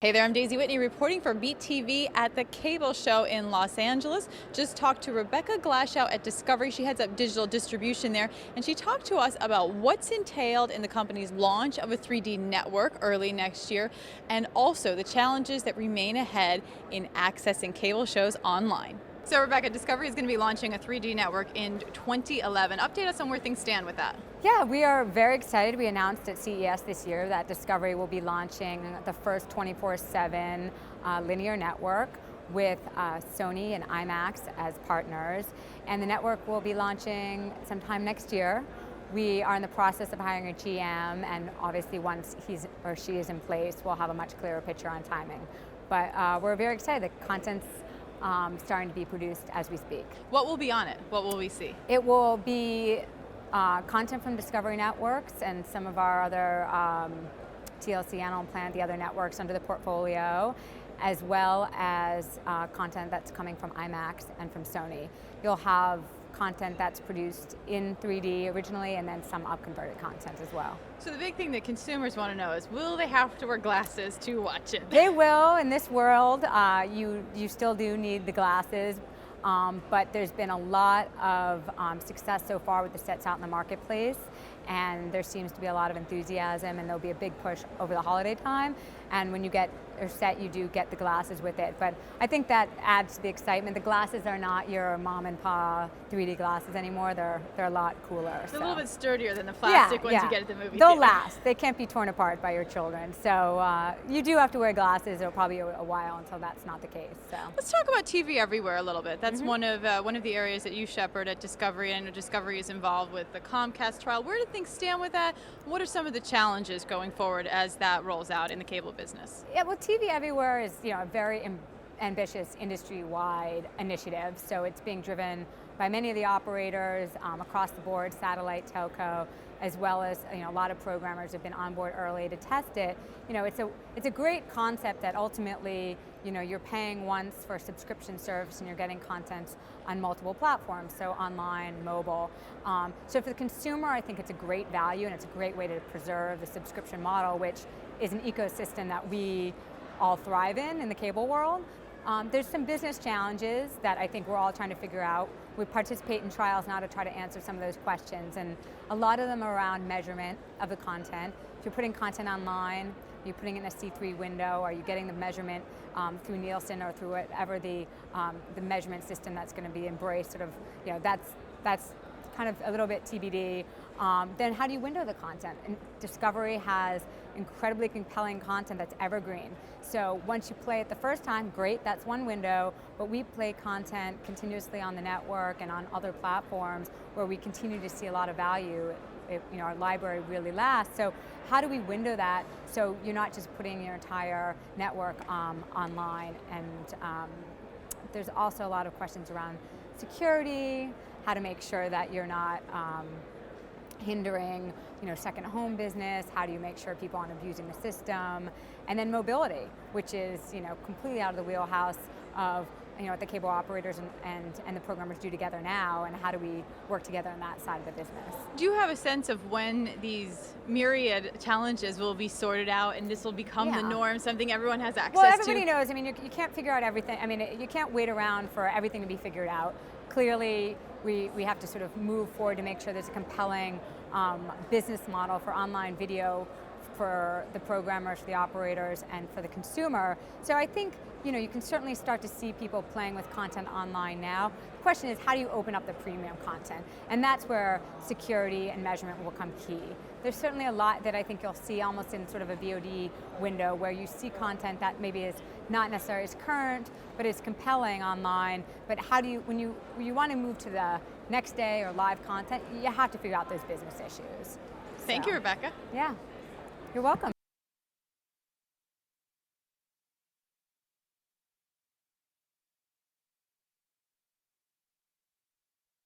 Hey there, I'm Daisy Whitney reporting for Beat TV at the Cable Show in Los Angeles. Just talked to Rebecca Glashow at Discovery. She heads up digital distribution there, and she talked to us about what's entailed in the company's launch of a 3D network early next year, and also the challenges that remain ahead in accessing cable shows online. So Rebecca, Discovery is going to be launching a 3D network in 2011. Update us on where things stand with that. Yeah, we are very excited. We announced at CES this year that Discovery will be launching the first 24/7 linear network with Sony and IMAX as partners. And the network will be launching sometime next year. We are in the process of hiring a GM, and obviously once he's or she is in place, we'll have a much clearer picture on timing. But we're very excited. The content's starting to be produced as we speak. What will be on it? What will we see? It will be content from Discovery Networks and some of our other TLC, Animal Planet, the other networks under the portfolio, as well as content that's coming from IMAX and from Sony. You'll have content that's produced in 3D originally, and then some up-converted content as well. So the big thing that consumers want to know is, will they have to wear glasses to watch it? They will. In this world, you still do need the glasses. But there's been a lot of success so far with the sets out in the marketplace, and there seems to be a lot of enthusiasm, and there'll be a big push over the holiday time. And when you get a set, you do get the glasses with it. But I think that adds to the excitement. The glasses are not your mom and pa 3D glasses anymore. They're a lot cooler. It's a little bit sturdier than the plastic ones you get at the movie They'll theater. last. They can't be torn apart by your children. So you do have to wear glasses. It'll probably be a while until that's not the case. So let's talk about TV everywhere a little bit. That's one of the areas that you shepherd at Discovery. I know Discovery is involved with the Comcast trial. Where do things stand with that? What are some of the challenges going forward as that rolls out in the cable business? Yeah, well, TV everywhere is a very ambitious industry-wide initiative. So it's being driven by many of the operators across the board, satellite, telco, as well as a lot of programmers have been on board early to test it. It's a great concept that ultimately you're paying once for a subscription service and you're getting content on multiple platforms, so online, mobile. So for the consumer, I think it's a great value, and it's a great way to preserve the subscription model, which is an ecosystem that we all thrive in the cable world. There's some business challenges that I think we're all trying to figure out. We participate in trials now to try to answer some of those questions, and a lot of them are around measurement of the content. If you're putting content online, you're putting it in a C3 window, are you getting the measurement through Nielsen or through whatever the measurement system that's going to be embraced? That's kind of a little bit TBD. Then how do you window the content? And Discovery has incredibly compelling content that's evergreen. So once you play it the first time, great, that's one window, but we play content continuously on the network and on other platforms where we continue to see a lot of value. Our library really lasts. So how do we window that so you're not just putting your entire network online? And there's also a lot of questions around security, how to make sure that you're not hindering second home business, how do you make sure people aren't abusing the system, and then mobility, which is completely out of the wheelhouse of what the cable operators and the programmers do together now, and how do we work together on that side of the business. Do you have a sense of when these myriad challenges will be sorted out and this will become the norm, something everyone has access to? Well, everybody knows. You can't figure out everything. You can't wait around for everything to be figured out. Clearly, we have to sort of move forward to make sure there's a compelling business model for online video for the programmers, for the operators, and for the consumer. So I think you can certainly start to see people playing with content online now. The question is, how do you open up the premium content? And that's where security and measurement will come key. There's certainly a lot that I think you'll see almost in sort of a VOD window where you see content that maybe is not necessarily as current, but is compelling online. But how do you, when you want to move to the next day or live content, you have to figure out those business issues. Thank you, Rebecca. Yeah, you're welcome.